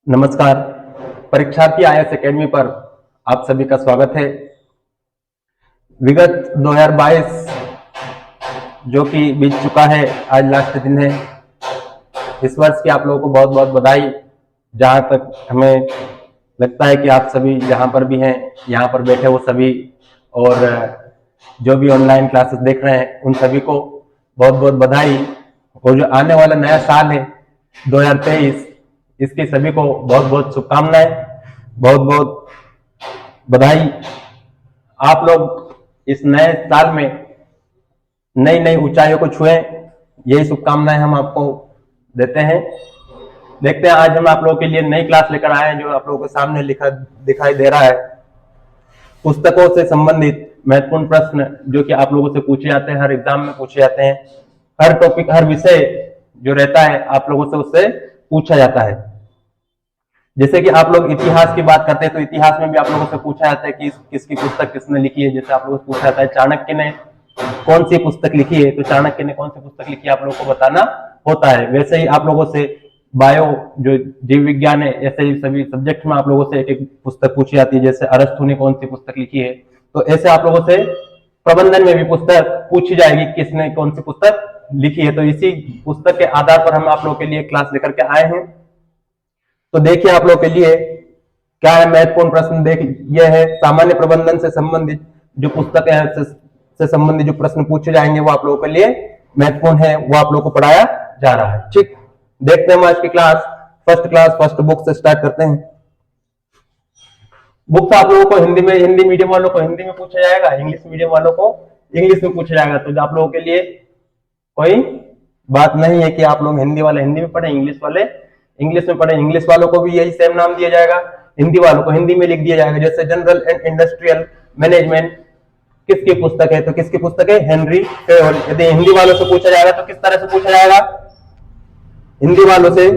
नमस्कार। परीक्षार्थी IAS academy पर आप सभी का स्वागत है। विगत 2022 जो कि बीत चुका है, आज लास्ट दिन है। इस वर्ष की आप लोगों को बहुत बहुत बधाई। जहां तक हमें लगता है कि आप सभी जहां पर भी हैं, यहाँ पर बैठे वो सभी और जो भी ऑनलाइन क्लासेस देख रहे हैं उन सभी को बहुत बहुत बधाई। और जो आने वाला नया साल है 2023, इसकी सभी को बहुत बहुत शुभकामनाएं, बहुत बहुत बधाई। आप लोग इस नए साल में नई नई ऊंचाइयों को छुएं, यही शुभकामनाएं हम आपको देते हैं। देखते हैं, आज हम आप लोगों के लिए नई क्लास लेकर आए हैं जो आप लोगों के सामने लिखा दिखाई दे रहा है। पुस्तकों से संबंधित महत्वपूर्ण प्रश्न जो कि आप लोगों से पूछे जाते हैं, हर एग्जाम में पूछे जाते हैं। हर टॉपिक, हर विषय जो रहता है आप लोगों से उससे पूछा जाता है। जैसे कि आप लोग इतिहास की बात करते हैं तो इतिहास में भी आप लोगों से पूछा जाता है कि किसकी पुस्तक किसने लिखी है। जैसे आप लोगों से पूछा जाता है चाणक्य ने कौन सी पुस्तक लिखी है, तो चाणक्य ने कौन सी पुस्तक लिखी है आप लोगों को बताना होता है। वैसे ही आप लोगों से बायो जो जीव विज्ञान है, ऐसे ही सभी सब्जेक्ट में आप लोगों से एक एक पुस्तक पूछी जाती है। जैसे अरस्तु ने कौन सी पुस्तक लिखी है, तो ऐसे आप लोगों से प्रबंधन में भी पुस्तक पूछी जाएगी किसने कौन सी पुस्तक लिखी है। तो इसी पुस्तक के आधार पर हम आप लोगों के लिए क्लास लेकर के आए हैं। तो देखिए, आप लोग के लिए क्या है महत्वपूर्ण प्रश्न। देख, यह है सामान्य प्रबंधन से संबंधित जो पुस्तक है से संबंधित जो प्रश्न पूछे जाएंगे वो आप लोगों के लिए महत्वपूर्ण है, वो आप लोगों को पढ़ाया जा रहा है। ठीक, देखते हैं आज की क्लास। फर्स्ट बुक से स्टार्ट करते हैं। बुक्स आप लोगों को हिंदी में, हिंदी मीडियम वालों को हिंदी में पूछा जाएगा, इंग्लिश मीडियम वालों को इंग्लिश में पूछा जाएगा। तो आप लोगों के लिए कोई बात नहीं है कि आप लोग हिंदी वाले हिंदी में पढ़े, इंग्लिश वाले इंग्लिश में पढ़े। इंग्लिश वालों को भी यही सेम नाम दिया जाएगा, हिंदी वालों को हिंदी में लिख दिया जाएगा। जैसे जनरल एंड इंडस्ट्रियल मैनेजमेंट किसकी पुस्तक है, तो किसकी पुस्तक है? Henry Fayol. यदि हिंदी वालों से पूछा जाएगा तो किस तरह से पूछा जाएगा? हिंदी वालों से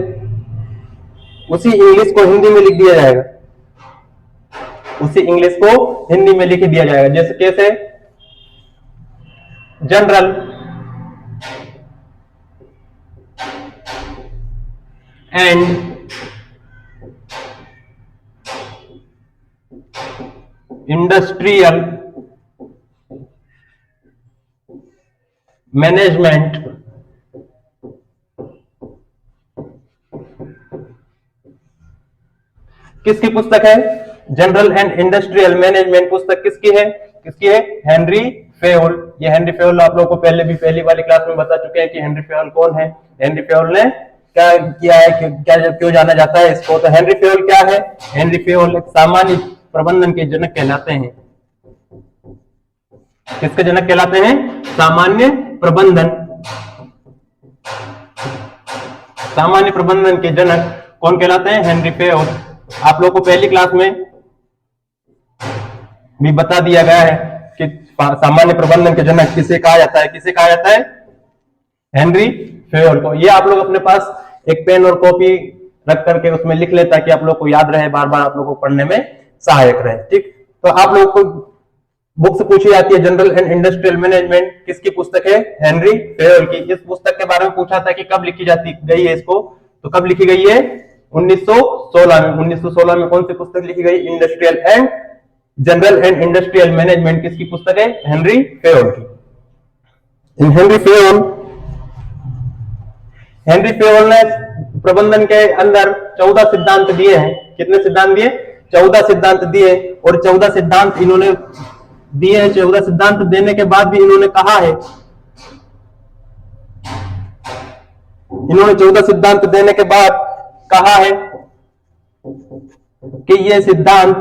उसी इंग्लिश को हिंदी में लिख दिया जाएगा, उसी इंग्लिश को हिंदी में लिख दिया जाएगा। जैसे कैसे? जनरल एंड इंडस्ट्रियल मैनेजमेंट किसकी पुस्तक है? जनरल एंड इंडस्ट्रियल मैनेजमेंट पुस्तक किसकी है? किसकी है? Henry Fayol. ये हेनरी फेयोल आप लोगों को पहले भी पहली वाली क्लास में बता चुके हैं कि हेनरी फेयोल कौन है। हेनरी फेयोल ने क्या किया है, क्या क्यों जाना जाता है इसको? तो हेनरी फेयोल क्या है? हेनरी फेयोल एक सामान्य प्रबंधन के जनक कहलाते हैं। किसके जनक कहलाते हैं? सामान्य प्रबंधन, सामान्य प्रबंधन के जनक कौन कहलाते हैं? Henry Fayol. आप लोगों को पहली क्लास में भी बता दिया गया है कि सामान्य प्रबंधन के जनक किसे कहा जाता है। किसे कहा जाता है? हेनरी फेयोल को। ये आप लोग अपने पास एक पेन और कॉपी रख करके उसमें लिख ले ताकि आप लोग को याद रहे, बार बार आप लोग को पढ़ने में सहायक रहे। ठीक, तो आप लोग को बुक से पूछी जाती है जनरल एंड इंडस्ट्रियल मैनेजमेंट किसकी पुस्तक है? हेनरी फेयोल की। इस पुस्तक के बारे में पूछा था कि कब लिखी जाती गई है इसको, तो कब लिखी गई है? 1916 में। 1916 में कौन सी पुस्तक लिखी गई? Industrial and general and industrial management किसकी पुस्तक है? हेनरी फेयोल की। हेनरी फेयोल ने प्रबंधन के अंदर 14 सिद्धांत दिए हैं। कितने सिद्धांत दिए? 14 सिद्धांत दिए। और 14 सिद्धांत इन्होंने दिए हैं। 14 सिद्धांत देने के बाद भी इन्होंने कहा है, इन्होंने 14 सिद्धांत देने के बाद कहा है कि ये सिद्धांत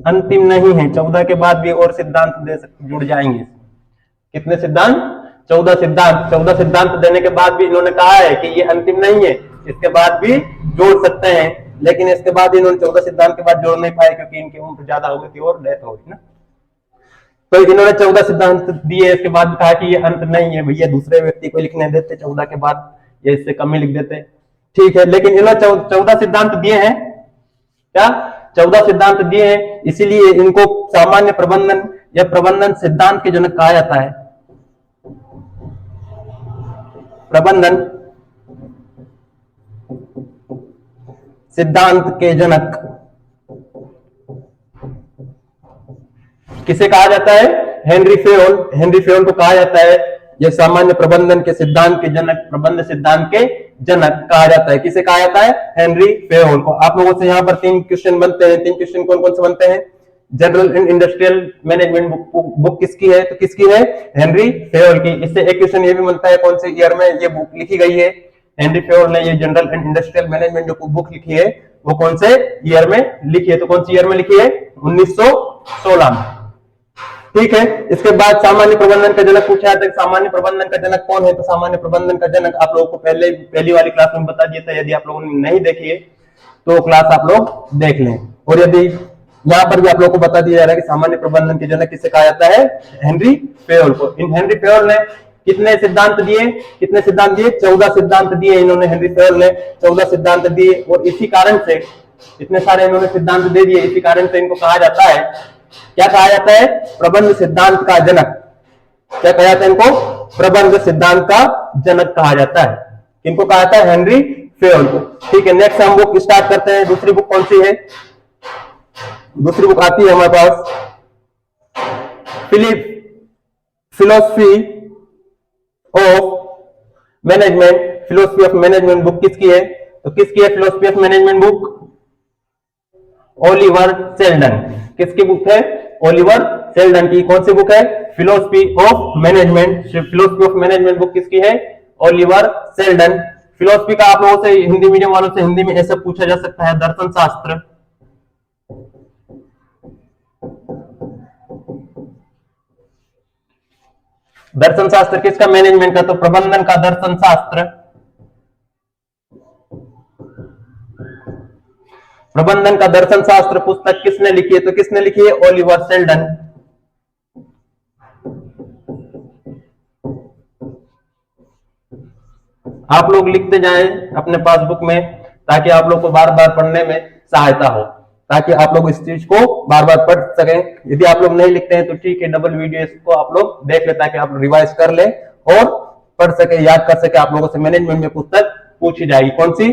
अंतिम नहीं है। 14 के बाद भी और सिद्धांत जुड़ जाएंगे। कितने सिद्धांत? 14 सिद्धांत। 14 सिद्धांत देने के बाद भी इन्होंने कहा है कि ये अंतिम नहीं है, इसके बाद भी जोड़ सकते हैं। लेकिन इसके बाद इन्होंने 14 सिद्धांत के बाद जोड़ नहीं पाए क्योंकि इनकी उम्र ज्यादा हो गई थी और डेथ हो गई ना। तो इन्होंने 14 सिद्धांत दिए, इसके बाद कहा कि ये अंत नहीं है भैया, दूसरे व्यक्ति को लिखने देते 14 के बाद, या इससे कम ही लिख देते। ठीक है, लेकिन इन्होंने 14 सिद्धांत दिए हैं। क्या? 14 सिद्धांत दिए हैं, इसीलिए इनको सामान्य प्रबंधन या प्रबंधन सिद्धांत के जनक कहा जाता है। प्रबंधन सिद्धांत के जनक किसे कहा जाता है? Henry Fayol. हेनरी फेयोल को कहा जाता है यह सामान्य प्रबंधन के सिद्धांत के जनक, प्रबंध सिद्धांत के जनक कहा जाता है। किसे कहा जाता है? हेनरी फेयोल को। आप लोगों से यहाँ पर 3 क्वेश्चन बनते हैं। 3 क्वेश्चन कौन कौन से बनते हैं? General and industrial management book किसकी है? तो किसकी है? हेनरी फेयोल की। इससे एक क्वेश्चन ये भी बनता है कौन से ईयर में ये बुक लिखी गई है? हेनरी फेयोल ने ये जनरल एंड इंडस्ट्रियल मैनेजमेंट जो बुक लिखी है वो कौन से ईयर में लिखी है? तो कौन सी ईयर में लिखी है? 1916 में। ठीक है। इसके बाद सामान्य प्रबंधन का जनक पूछा जाता है। सामान्य प्रबंधन का जनक कौन है? तो सामान्य प्रबंधन का जनक आप लोगों को पहली वाली क्लास में बता दिया था। यदि आप लोगों ने नहीं देखी है तो क्लास आप लोग देख लें। और यदि यहाँ पर भी आप लोगों को बता दिया जा रहा है कि सामान्य प्रबंधन के जनक किसे कहा जाता है? हेनरी फेयोल को। इन हेनरी फेयोल ने कितने सिद्धांत दिए? 14 सिद्धांत दिए इन्होंने। हेनरी फेयोल ने 14 सिद्धांत दिए और इसी कारण से इतने सारे इन्होंने सिद्धांत दे दिए, इसी कारण से इनको कहा जाता है, क्या कहा जाता है? प्रबंध सिद्धांत का जनक। क्या कहा जाता है इनको? प्रबंध सिद्धांत का जनक कहा जाता है। किनको कहा जाता है? हेनरी फेयोल को। ठीक है। नेक्स्ट हम बुक स्टार्ट करते हैं। दूसरी बुक कौन सी है? दूसरी बुक आती है हमारे पास philosophy of management. Philosophy of management book किसकी है? तो किसकी है philosophy of management book? Oliver Sheldon. किसकी बुक है? ओलिवर सेल्डन की। कौन सी बुक है? Philosophy of management. Philosophy of management book किसकी है? Oliver Seldon. फिलोसफी का आप लोगों से हिंदी मीडियम वालों से हिंदी में ऐसा पूछा जा सकता है दर्शन शास्त्र। दर्शन शास्त्र किसका? मैनेजमेंट का। तो प्रबंधन का दर्शन शास्त्र। प्रबंधन का दर्शन शास्त्र पुस्तक किसने लिखी है? तो किसने लिखी है? Oliver Seldon. आप लोग लिखते जाएं अपने पासबुक में ताकि आप लोग को बार बार पढ़ने में सहायता हो, ताकि आप लोग इस चीज को बार बार पढ़ सकें। यदि आप लोग नहीं लिखते हैं तो ठीक है, डबल वीडियो को आप लोग देख ले ताकि आप रिवाइज कर ले और पढ़ सके, याद कर सके। आप लोगों से मैनेजमेंट में पुस्तक पूछी जाएगी। कौन सी?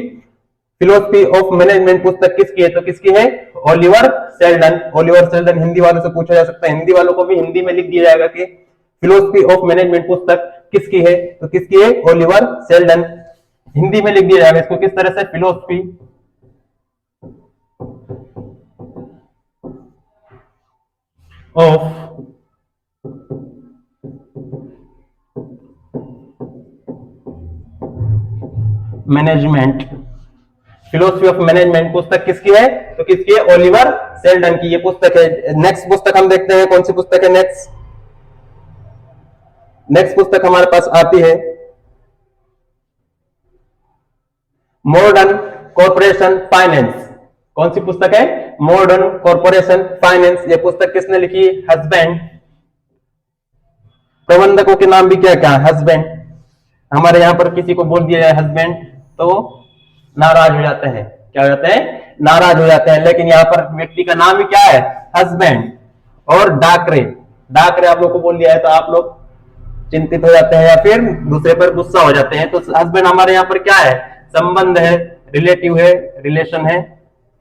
फिलोसफी ऑफ मैनेजमेंट पुस्तक किसकी है? तो किसकी है? Oliver Seldon. Oliver Seldon Hindi वालों से पूछा जा सकता है। हिंदी वालों को भी हिंदी में लिख दिया जाएगा कि फिलोसफी ऑफ मैनेजमेंट पुस्तक किसकी है? तो किसकी है? Oliver Seldon. हिंदी में लिख दिया जाएगा इसको किस तरह से? Philosophy of management. Philosophy of management पुस्तक किसकी है? तो किसकी है? ओलिवर सेल्डन की ये पुस्तक है। नेक्स्ट पुस्तक हम देखते हैं कौन सी पुस्तक है। नेक्स्ट पुस्तक हमारे पास आती है मॉडर्न कॉर्पोरेशन फाइनेंस। कौन सी पुस्तक है? Modern corporation finance. ये पुस्तक किसने लिखी? हस्बैंड। प्रबंधकों के नाम भी क्या क्या? हस्बैंड। हमारे यहां पर किसी को बोल दिया जाए हस्बैंड तो नाराज हो जाते हैं। क्या हो जाते हैं? नाराज हो जाते हैं। लेकिन यहाँ पर व्यक्ति का नाम ही क्या है? हस्बैंड। और डाकरे, डाकरे आप लोग को बोल दिया है तो आप लोग चिंतित हो जाते हैं या फिर दूसरे पर गुस्सा हो जाते हैं। तो हस्बैंड हमारे यहाँ पर क्या है? संबंध है, रिलेटिव है, रिलेशन है,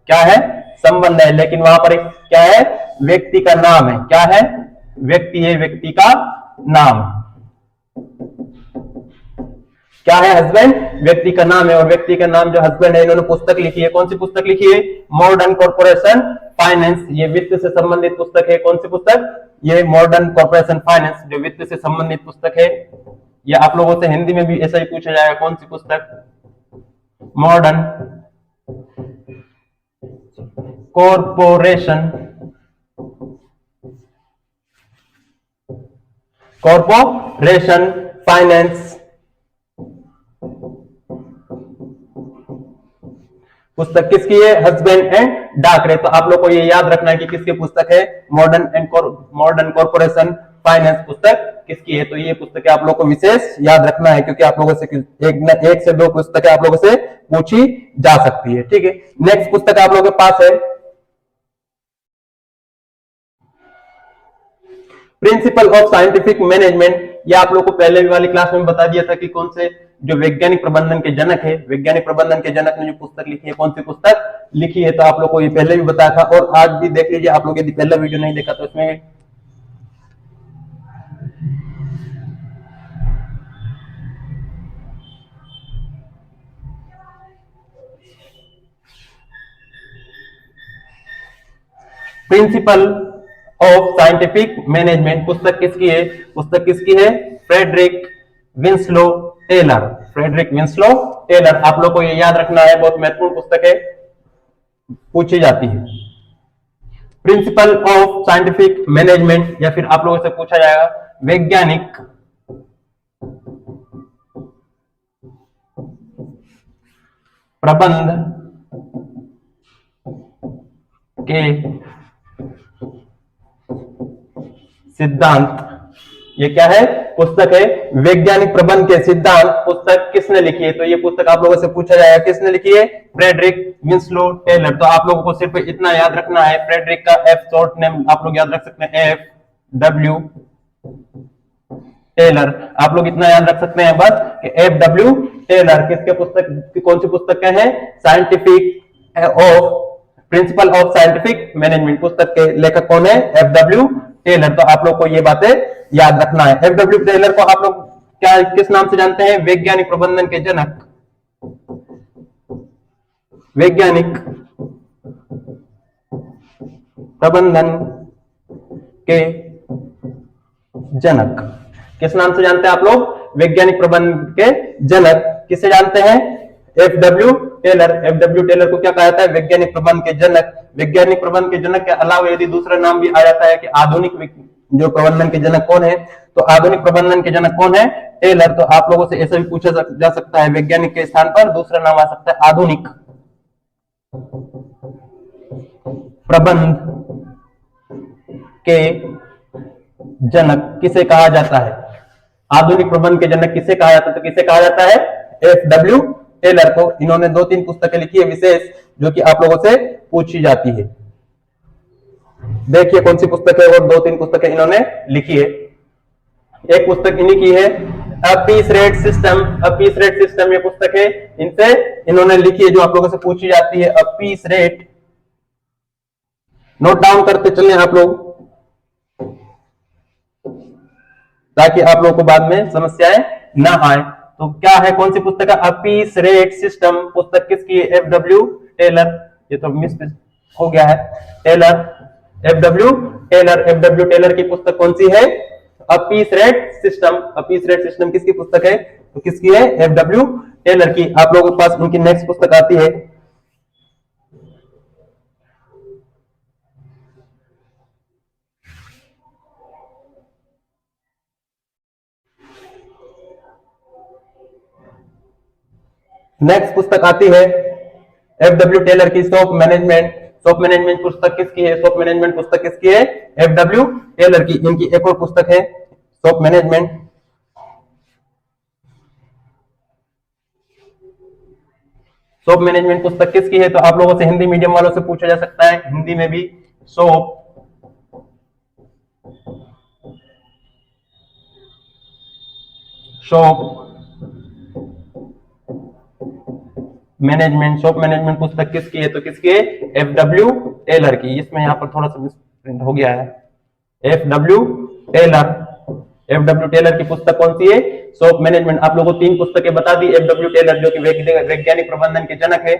क्या है? संबंध है। लेकिन वहां पर क्या है? व्यक्ति का नाम है। क्या है? व्यक्ति है, व्यक्ति का नाम। क्या है? हस्बैंड व्यक्ति का नाम है। और व्यक्ति का नाम जो हस्बैंड है, इन्होंने पुस्तक लिखी है। कौन सी पुस्तक लिखी है? Modern corporation finance. ये वित्त से संबंधित पुस्तक है। कौन सी पुस्तक? ये मॉडर्न कॉर्पोरेशन फाइनेंस जो वित्त से संबंधित पुस्तक है। ये आप लोगों से हिंदी में भी ऐसा ही पूछा जाएगा। कौन सी पुस्तक? मॉडर्न कॉर्पोरेशन फाइनेंस पुस्तक किसकी है? Husband and Dockray. तो आप लोग को ये याद रखना है कि किसकी पुस्तक है? मॉडर्न कॉर्पोरेशन फाइनेंस पुस्तक किसकी है। तो ये पुस्तकें आप लोग को विशेष याद रखना है क्योंकि आप लोगों से एक से दो पुस्तकें आप लोगों से पूछी जा सकती है। ठीक है। नेक्स्ट पुस्तक आप लोगों के पास है प्रिंसिपल ऑफ साइंटिफिक मैनेजमेंट। ये आप लोग को पहले वाली क्लास में बता दिया था कि कौन से जो वैज्ञानिक प्रबंधन के जनक है, वैज्ञानिक प्रबंधन के जनक ने जो पुस्तक लिखी है, कौन सी पुस्तक लिखी है? तो आप लोग को ये पहले भी बताया था और आज भी देख लीजिए, आप लोग यदि पहला वीडियो नहीं देखा तो इसमें प्रिंसिपल ऑफ साइंटिफिक मैनेजमेंट पुस्तक किसकी है? पुस्तक किसकी है? Frederick Winslow Taylor. Frederick Winslow Taylor, आप लोग को ये याद रखना है, बहुत महत्वपूर्ण पुस्तक है, पूछी जाती है। प्रिंसिपल ऑफ साइंटिफिक मैनेजमेंट, या फिर आप लोगों से पूछा जाएगा वैज्ञानिक प्रबंध के सिद्धांत। ये क्या है? पुस्तक है वैज्ञानिक प्रबंध के सिद्धांत। पुस्तक किसने लिखी है? तो ये पुस्तक आप लोगों से पूछा जाएगा किसने लिखी है? Frederick Winslow Taylor. तो आप लोगों को सिर्फ इतना याद रखना है, फ्रेडरिक का एफ शॉर्ट नेम आप लोग याद रख सकते हैं, एफ डब्ल्यू टेलर। आप लोग इतना याद रख सकते हैं बस कि एफ डब्ल्यू टेलर किसके पुस्तक, कौन सी पुस्तक का है? Scientific of principle of scientific management पुस्तक के लेखक कौन है? F W Taylor. तो आप लोग को ये बातें याद रखना है। एफ डब्ल्यू टेलर को आप लोग क्या किस नाम से जानते हैं? वैज्ञानिक प्रबंधन के जनक, वैज्ञानिक प्रबंधन के जनक। किस नाम से जानते हैं आप लोग? वैज्ञानिक प्रबंधन के जनक। किसे जानते हैं? F W Taylor. F W Taylor को क्या कहा जाता है? वैज्ञानिक प्रबंध के जनक। वैज्ञानिक प्रबंध के जनक के अलावा यदि दूसरा नाम भी आ जाता है कि आधुनिक जो प्रबंधन के जनक कौन है, तो आधुनिक प्रबंधन के जनक कौन है? टेलर। तो आप लोगों से ऐसा भी पूछा जा सकता है, वैज्ञानिक के स्थान पर दूसरा नाम आ सकता है आधुनिक प्रबंध के जनक किसे कहा जाता है? आधुनिक प्रबंध के जनक किसे कहा जाता है? तो किसे कहा जाता है? एफ डब्ल्यू टेलर को। इन्होंने 2-3 पुस्तकें लिखी है विशेष, जो कि आप लोगों से पूछी जाती है। देखिए कौन सी पुस्तक है, और 2-3 पुस्तकें इन्होंने लिखी है। एक पुस्तक इन्हीं की है, a piece rate system. A piece rate system ये पुस्तक है, इनसे इन्होंने लिखी है, जो आप लोगों से पूछी जाती है, a piece rate. Note down करते चलें आप लोग, ताकि आप लोगों को बाद में समस्याएं ना आए। तो क्या है, कौन सी पुस्तक है? अ पीस रेट सिस्टम पुस्तक किसकी है? F W Taylor. ये तो मिस हो गया है, Taylor, F W Taylor. F W Taylor की पुस्तक कौन सी है? A piece rate system. A piece rate system किसकी पुस्तक है? तो किसकी है? एफ डब्ल्यू टेलर की। आप लोगों के पास उनकी नेक्स्ट पुस्तक आती है, नेक्स्ट पुस्तक आती है एफ डब्ल्यू टेलर की, शॉप मैनेजमेंट। शॉप मैनेजमेंट पुस्तक किसकी है? शॉप मैनेजमेंट पुस्तक किसकी है? एफ डब्ल्यू टेलर की। इनकी एक और पुस्तक है शॉप मैनेजमेंट। शॉप मैनेजमेंट पुस्तक किसकी है? तो आप लोगों से हिंदी मीडियम वालों से पूछा जा सकता है, हिंदी में भी, शॉप मैनेजमेंट। शॉप मैनेजमेंट पुस्तक किसकी है? तो किसकी है? एफ डब्ल्यू टेलर की। इसमें यहां पर थोड़ा सा मिसप्रिंट हो गया है, F W Taylor. F W Taylor की पुस्तक कौन सी है? Shop management. आप लोगों को 3 पुस्तकें बता दी। एफ डब्ल्यू टेलर जो कि वैज्ञानिक प्रबंधन के जनक है।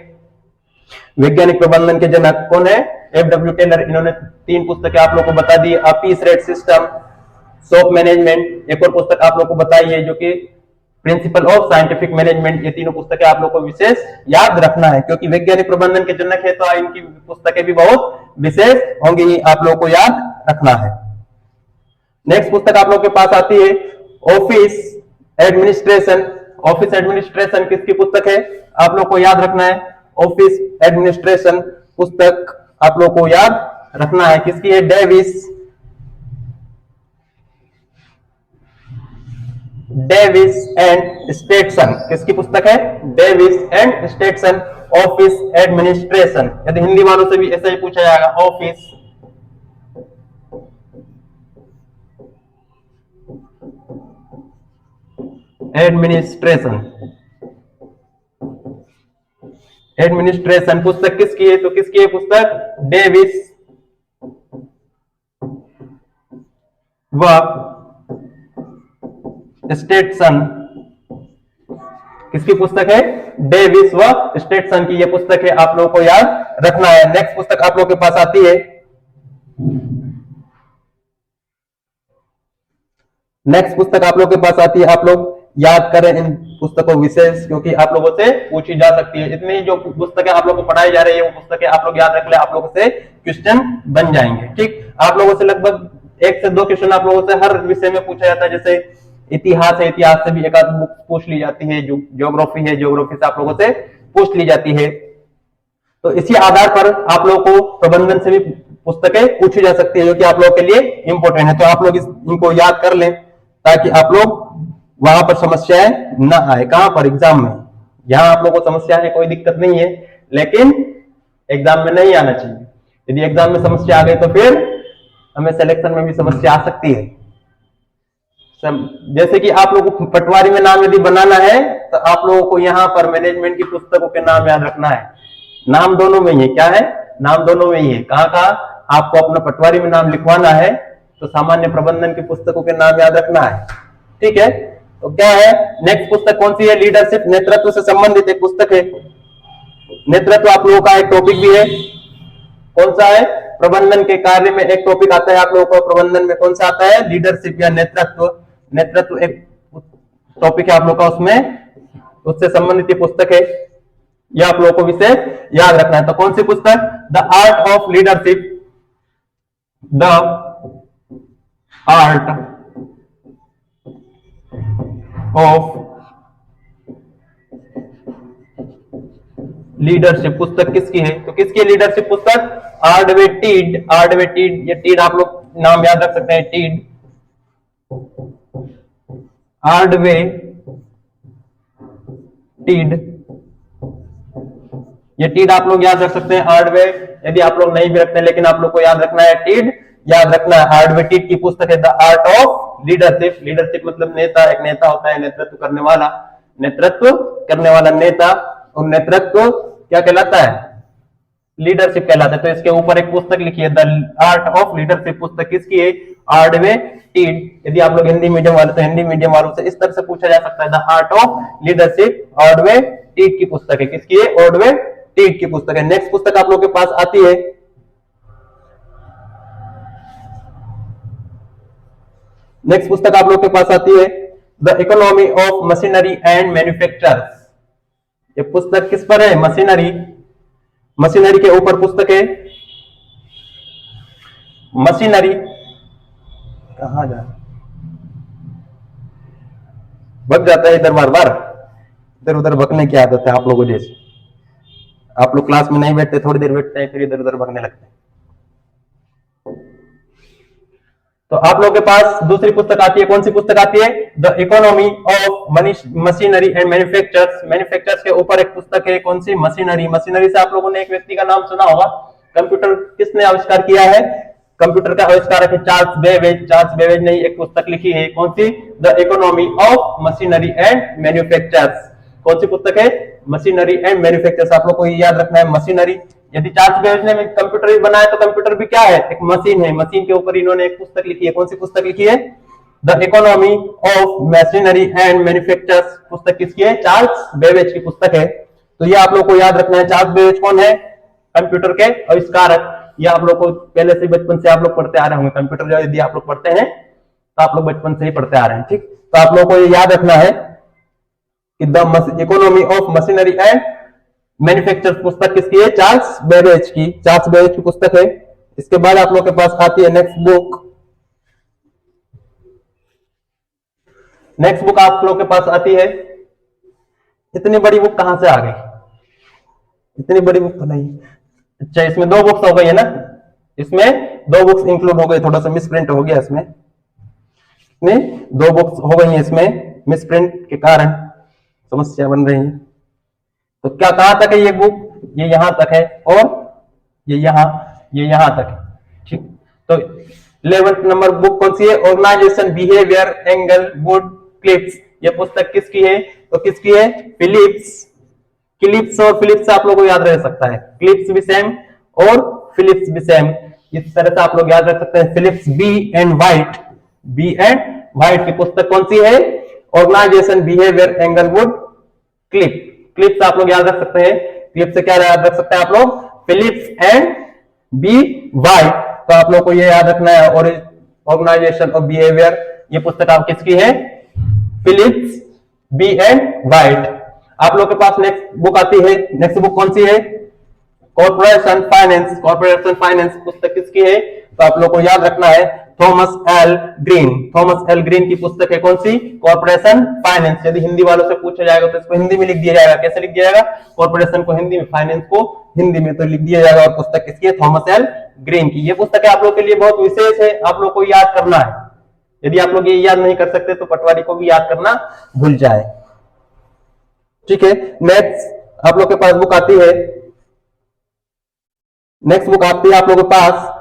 वैज्ञानिक प्रबंधन के जनक कौन है? F W Taylor. इन्होंने 3 पुस्तकें आप लोगों को बता दी, a piece rate system, shop management. एक और पुस्तक आप लोगों को बताई है जो कि प्रिंसिपल ऑफ साइंटिफिक मैनेजमेंट। ये तीनों पुस्तकें आप लोग को विशेष याद रखना है, क्योंकि वैज्ञानिक प्रबंधन के जनक है तो इनकी पुस्तकें भी बहुत विशेष होंगी, आप लोग को याद रखना है। नेक्स्ट पुस्तक आप लोग के पास आती है ऑफिस एडमिनिस्ट्रेशन। ऑफिस एडमिनिस्ट्रेशन किसकी पुस्तक है? आप लोग को याद रखना है, ऑफिस एडमिनिस्ट्रेशन पुस्तक आप लोग को याद रखना है, किसकी है? Davis, Davis and Stetson. किसकी पुस्तक है? Davis and Stetson, office administration. यदि हिंदी वालों से भी ऐसा ही पूछा जाएगा, ऑफिस एडमिनिस्ट्रेशन। एडमिनिस्ट्रेशन पुस्तक किसकी है? तो किसकी है पुस्तक? डेविस व स्टेटसन। किसकी पुस्तक है? डेविस व स्टेटसन की ये पुस्तक है, आप लोगों को याद रखना है। नेक्स्ट पुस्तक आप लोगों के पास आती है, नेक्स्ट पुस्तक आप लोगों के पास आती है, आप लोग याद करें इन पुस्तकों विशेष, क्योंकि आप लोगों से पूछी जा सकती है। इतनी जो पुस्तकें आप लोगों को पढ़ाई जा रही है वो पुस्तकें आप लोग याद रख ले, आप लोगों से क्वेश्चन बन जाएंगे। ठीक, आप लोगों से लगभग 1 से 2 क्वेश्चन आप लोगों से हर विषय में पूछा जाता है। जैसे इतिहास है, इतिहास से भी एक आध बुक पूछ ली जाती है, जो ज्योग्राफी है, ज्योग्राफी से आप लोगों से पूछ ली जाती है। तो इसी आधार पर आप लोगों को प्रबंधन से भी पुस्तकें पूछी जा सकती है, जो कि आप लोगों के लिए इंपॉर्टेंट है। तो आप लोग इनको याद कर लें ताकि आप लोग वहां पर समस्याएं ना आए। कहां पर? एग्जाम में। यहां आप लोगों को समस्या है, कोई दिक्कत नहीं है, लेकिन एग्जाम में नहीं आना चाहिए। यदि एग्जाम में समस्या आ गई तो फिर हमें सिलेक्शन में भी समस्या आ सकती है। जैसे कि आप लोगों को पटवारी में नाम यदि बनाना है तो आप लोगों को यहाँ पर मैनेजमेंट की पुस्तकों के नाम याद रखना है। नाम दोनों में ही है। क्या है? नाम दोनों में ही है। कहाँ कहाँ आपको अपना पटवारी में नाम लिखवाना है तो सामान्य प्रबंधन की पुस्तकों के नाम याद रखना है। ठीक है, तो क्या है नेक्स्ट पुस्तक कौन सी है? लीडरशिप, नेतृत्व से संबंधित एक पुस्तक है। नेतृत्व आप लोगों का एक टॉपिक भी है। कौन सा है? प्रबंधन के कार्य में एक टॉपिक आता है आप लोगों को प्रबंधन में। कौन सा आता है? लीडरशिप या नेतृत्व। नेतृत्व एक टॉपिक है आप लोग का, उसमें उससे संबंधित ये पुस्तक है। यह आप लोगों को विषय याद रखना है। तो कौन सी पुस्तक? The art of leadership, the art of leadership पुस्तक किसकी है? तो किसकी है लीडरशिप पुस्तक? आर्डवे टीड। आर्डवे टीड, ये टीड आप लोग नाम याद रख सकते हैं, टीड, आर्डवे टीड। ये टीड आप लोग याद रख सकते हैं, आर्डवे। यदि आप लोग नहीं भी रखते हैं लेकिन आप लोग को याद रखना है, टीड याद रखना है। आर्डवे टीड की पुस्तक है the art of leadership. Leadership मतलब नेता, एक नेता होता है नेतृत्व करने वाला, नेतृत्व करने वाला नेता। और नेतृत्व क्या कहलाता है? लीडरशिप कहलाता है। तो इसके ऊपर एक पुस्तक लिखी है, द आर्ट ऑफ लीडरशिप। पुस्तक किसकी है? आर्डवे टीड। यदि आप लोग हिंदी मीडियम वाले तो हिंदी मीडियम वालों से इस तरह से पूछा जा सकता है, द आर्ट ऑफ लीडरशिप, आर्डवे टीड की पुस्तक है। किसकी है? आर्डवे टीड की पुस्तक है। नेक्स्ट पुस्तक आप लोग के पास आती है, नेक्स्ट पुस्तक आप लोग के पास आती है, the economy of machinery and manufactures. ये पुस्तक किस पर है? मशीनरी, मशीनरी के ऊपर पुस्तक है। मशीनरी कहां जा भग जाता है इधर, बार बार इधर उधर भगने की आदत है आप लोगों जैसे। आप लोग क्लास में नहीं बैठते, थोड़ी देर बैठते हैं फिर इधर उधर भगने लगते हैं। तो आप लोगों के पास दूसरी पुस्तक आती है। कौन सी पुस्तक आती है? The economy of machinery and manufactures. Manufactures के ऊपर एक पुस्तक है। कौन सी? मशीनरी। मशीनरी से आप लोगों ने एक व्यक्ति का नाम सुना होगा। कंप्यूटर किसने आविष्कार किया है? कंप्यूटर का आविष्कारक है चार्ल्स बेबेज। चार्ल्स बेबेज ने एक पुस्तक लिखी है। कौन सी? The economy of machinery and manufactures. कौन सी पुस्तक है? Machinery and manufactures. आप लोग को याद रखना है, मशीनरी। यदि चार्ल्स बेबेज ने कंप्यूटर भी बनाया तो कंप्यूटर भी क्या है? एक मशीन है। मशीन के ऊपर इन्होंने एक पुस्तक लिखी है। कौन सी पुस्तक लिखी है? The economy of machinery and manufactures. पुस्तक किसकी है? चार्ल्स बेबेज की पुस्तक है। तो ये आप लोग को याद रखना है। चार्ल्स बेबेज कौन है? कंप्यूटर के आविष्कारक। ये आप लोग को पहले से बचपन से आप लोग पढ़ते आ रहे होंगे। कंप्यूटर जो यदि आप लोग पढ़ते हैं तो आप लोग बचपन से ही पढ़ते आ रहे हैं। ठीक, तो आप लोग को ये याद रखना है कि the economy of machinery and manufactures पुस्तक किसकी है? चार्ल्स बेबेज की। चार्ल्स बेबेज की पुस्तक है। इसके बाद आप लोग के पास आती है नेक्स्ट बुक। नेक्स्ट बुक आप लोग के पास आती है, इतनी बड़ी बुक कहां से आ गई? इतनी बड़ी बुक तो नहीं। अच्छा, इसमें 2 बुक्स हो गई है ना, इसमें 2 बुक्स इंक्लूड हो गई। थोड़ा सा मिसप्रिंट हो गया इसमें 2 बुक्स हो गई हैं। इसमें मिसप्रिंट के कारण समस्या बन रही है। तो क्या कहां तक है ये बुक? ये यहां तक है और ये यहां तक है। ठीक, तो 11th नंबर बुक कौन सी है? Organisation behaviour Englewood Cliffs. ये पुस्तक किसकी है? तो किसकी है? फिलिप्स क्लिप्स और फिलिप्स आप लोगों को याद रह सकता है, क्लिप्स भी सेम और फिलिप्स भी सेम, इस तरह से आप लोग याद रख सकते हैं। Phillips B and White, B and White की पुस्तक कौन सी है? Organisation behaviour Englewood Cliff, Cliffs आप लोग याद रख सकते हैं। क्लिप से क्या याद रख सकते हैं आप लोग? फिलिप्स एंड बी वाइट, तो आप लोग को ये याद रखना है। और ऑर्गेनाइजेशन ऑफ बिहेवियर, ये पुस्तक आप किसकी है? Phillips B and White. आप लोग के पास नेक्स्ट बुक आती है, नेक्स्ट बुक कौन सी है? कॉर्पोरेशन फाइनेंस, कॉर्पोरेशन फाइनेंस पुस्तक किसकी है? तो आप लोग को याद रखना है Thomas L green, Thomas L green की पुस्तक है कौन सी? Corporation finance. यदि हिंदी वालों से पूछा जाएगा तो इसको हिंदी में लिख दिया जाएगा, कैसे लिख दिया जाएगा? कॉर्पोरेशन को हिंदी में, फाइनेंस को हिंदी में तो लिख दिया जाएगा। और पुस्तक किसकी है? थॉमस एल ग्रीन की। ये पुस्तक आप लोग के लिए बहुत विशेष है, आप लोग को याद करना है। यदि आप लोग ये याद नहीं कर सकते तो पटवारी को भी याद करना भूल जाए, ठीक है। नेक्स्ट आप लोग के पास बुक आती है, नेक्स्ट बुक आती है आप लोगों के पास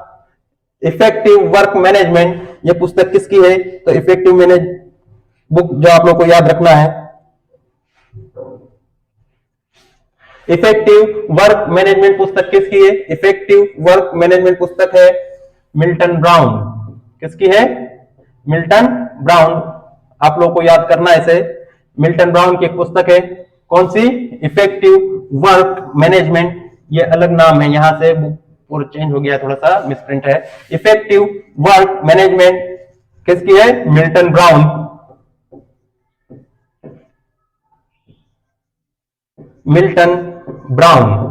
इफेक्टिव वर्क मैनेजमेंट। ये पुस्तक किसकी है? तो इफेक्टिव मैनेज बुक जो आप लोग को याद रखना है, इफेक्टिव वर्क मैनेजमेंट पुस्तक किसकी है? इफेक्टिव वर्क मैनेजमेंट पुस्तक है मिल्टन ब्राउन। किसकी है? Milton brown. आप लोग को याद करना है इसे, मिल्टन ब्राउन की एक पुस्तक है कौन सी? Effective work management. ये अलग नाम है, यहां से बुक पूरा चेंज हो गया, थोड़ा सा मिसप्रिंट है। इफेक्टिव वर्क मैनेजमेंट किसकी है? Milton brown. मिल्टन ब्राउन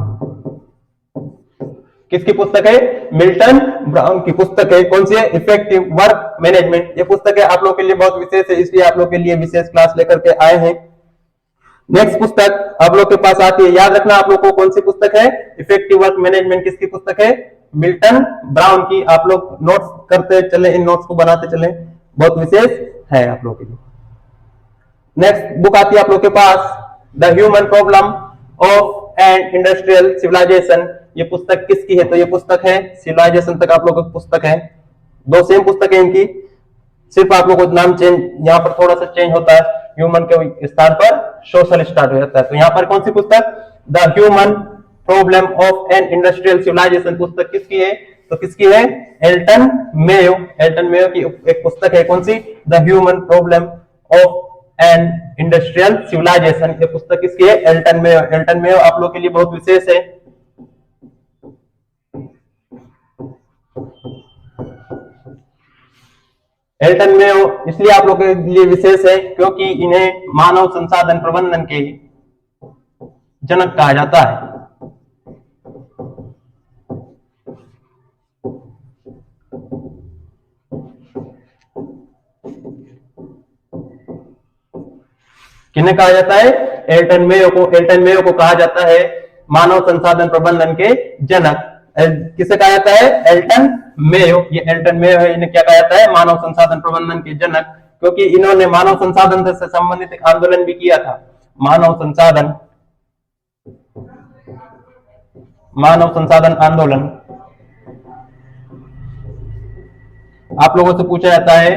किसकी पुस्तक है? मिल्टन ब्राउन की पुस्तक है। कौन सी है? Effective work management. ये पुस्तक है आप लोग के लिए बहुत विशेष है, इसलिए आप लोग के लिए विशेष क्लास लेकर के आए हैं। नेक्स्ट पुस्तक आप लोग के पास आती है, याद रखना आप लोग को कौन सी पुस्तक है? इफेक्टिव वर्क मैनेजमेंट किसकी पुस्तक है? मिल्टन ब्राउन की। आप लोग नोट्स करते चले, इन नोट्स को बनाते चले, बहुत विशेष है आप लोग के लिए। नेक्स्ट बुक आती है आप लोग के पास the human problem of and industrial civilisation. ये पुस्तक किसकी है? तो ये पुस्तक है सिविलाइजेशन तक आप लोगों की पुस्तक है, दो सेम पुस्तक है इनकी, सिर्फ आप लोगों को नाम चेंज यहाँ पर थोड़ा सा चेंज होता है, ह्यूमन के स्थान पर सोशल स्टार्ट हो जाता है। तो यहाँ पर कौन सी पुस्तक? The human problem of an industrial civilisation पुस्तक किसकी है? तो किसकी है? Elton Mayo. एल्टन मेयो की एक पुस्तक है कौन सी? The human problem of an industrial civilisation. ये पुस्तक किसकी है? Elton Mayo. एल्टन मेयो आप लोग के लिए बहुत विशेष है। एल्टन मेयो इसलिए आप लोग के लिए विशेष है क्योंकि इन्हें मानव संसाधन प्रबंधन के जनक कहा जाता है। किन्हें कहा जाता है? एल्टन मेयो को। एल्टन मेयो को कहा जाता है मानव संसाधन प्रबंधन के जनक। किसे कहा जाता है? Elton Mayo. ये एल्टन मेयो है, इन्हें क्या कहा जाता है? मानव संसाधन प्रबंधन के जनक, क्योंकि इन्होंने मानव संसाधन से संबंधित एक आंदोलन भी किया था। मानव संसाधन आंदोलन। आप लोगों से पूछा जाता है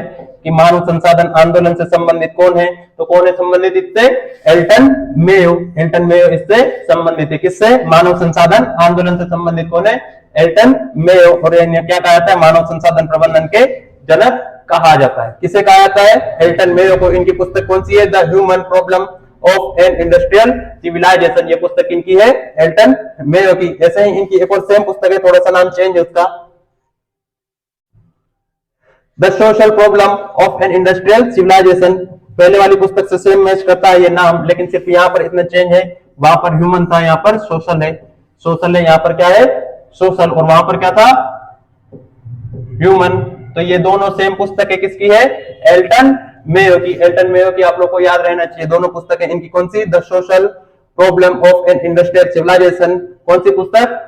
कि मानव संसाधन आंदोलन से संबंधित कौन है? तो कौन है संबंधित इससे? Elton Mayo. एल्टन मेयो इससे संबंधित है। किससे? मानव संसाधन आंदोलन से संबंधित कौन है? Elton Mayo. और इन्हें क्या कहा जाता है? मानव संसाधन प्रबंधन के जनक कहा जाता है। किसे कहा जाता है? एल्टन मेयो को। इनकी पुस्तक कौन सी है? The human problem of an industrial civilisation. ये पुस्तक इनकी है एल्टन मेयो की। ऐसे ही इनकी एक और सेम पुस्तक है, थोड़ा सा नाम चेंज है उसका, the social problem of an industrial civilisation. पहले वाली पुस्तक से सेम मैच करता है ये नाम, लेकिन सिर्फ यहाँ पर इतना चेंज है, वहां पर ह्यूमन था, यहाँ पर सोशल है। सोशल है, यहाँ पर क्या है? सोशल। और वहां पर क्या था? ह्यूमन। तो ये दोनों सेम पुस्तक है, किसकी है? एल्टन मेयो की। एल्टन मेयो की आप लोग को याद रहना चाहिए, दोनों पुस्तक है इनकी। कौन सी? The social problem of an industrial civilization. कौन सी पुस्तक?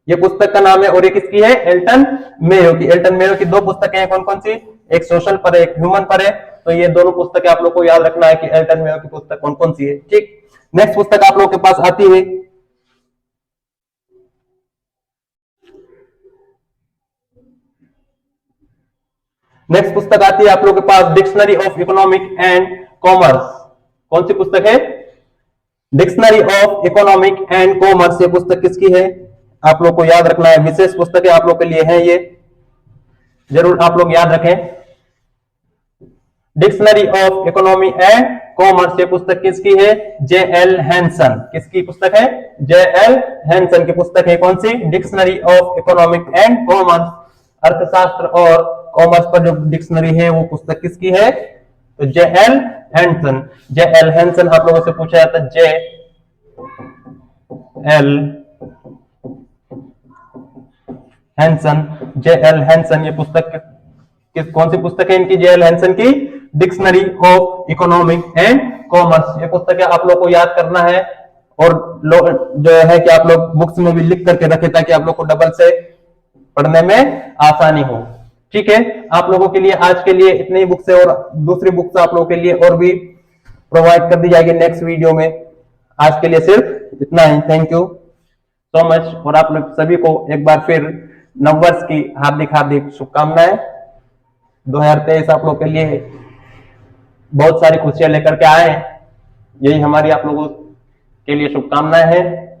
ये पुस्तक का नाम है। और ये किसकी है? एल्टन मेयो की। एल्टन मेयो की दो पुस्तकें हैं, कौन कौन सी? एक सोशल पर है, एक ह्यूमन पर है। तो ये दोनों पुस्तकें आप लोग को याद रखना है कि एल्टन मेयो की पुस्तक कौन कौन सी है, ठीक। नेक्स्ट पुस्तक आप लोग के पास आती है, नेक्स्ट पुस्तक आती है आप लोग के पास dictionary of economic and commerce. कौन सी पुस्तक है? Dictionary of economic and commerce, ये पुस्तक किसकी है? आप लोग को याद रखना है, विशेष पुस्तक है आप लोग के लिए है ये, जरूर आप लोग याद रखें। Dictionary of economy and commerce, ये पुस्तक किसकी है? J.L. हैंसन। किसकी पुस्तक है? J.L. हैंसन की पुस्तक है। कौन सी? Dictionary of economic and commerce, अर्थशास्त्र और कॉमर्स पर जो डिक्शनरी है वो पुस्तक किसकी है? तो J.L. हैंसन। J.L. हैंसन आप लोगों से पूछा जाता है, J.L. हैंसन। J.L. हैंसन ये पुस्तक कौन सी पुस्तक है इनकी? J.L. हैंसन की dictionary of economic and commerce. ये पुस्तक है आप लोग को याद करना है, और जो है कि आप लोग बुक्स में भी लिख करके रखें ताकि आप लोग को डबल से पढ़ने में आसानी हो। ठीक है, आप लोगों के लिए आज के लिए इतनी बुक्स है, और दूसरी बुक्स आप लोगों के लिए और भी प्रोवाइड कर दी जाएगी नेक्स्ट वीडियो में। आज के लिए सिर्फ इतना ही। थैंक यू सो मच, और आप लोग सभी को एक बार फिर नववर्ष की हार्दिक हार्दिक शुभकामनाएं। 2023 आप लोग के लिए बहुत सारी खुशियां लेकर के आए, यही हमारी आप लोगों के लिए शुभकामनाएं हैं।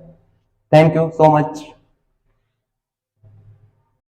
Thank you so much.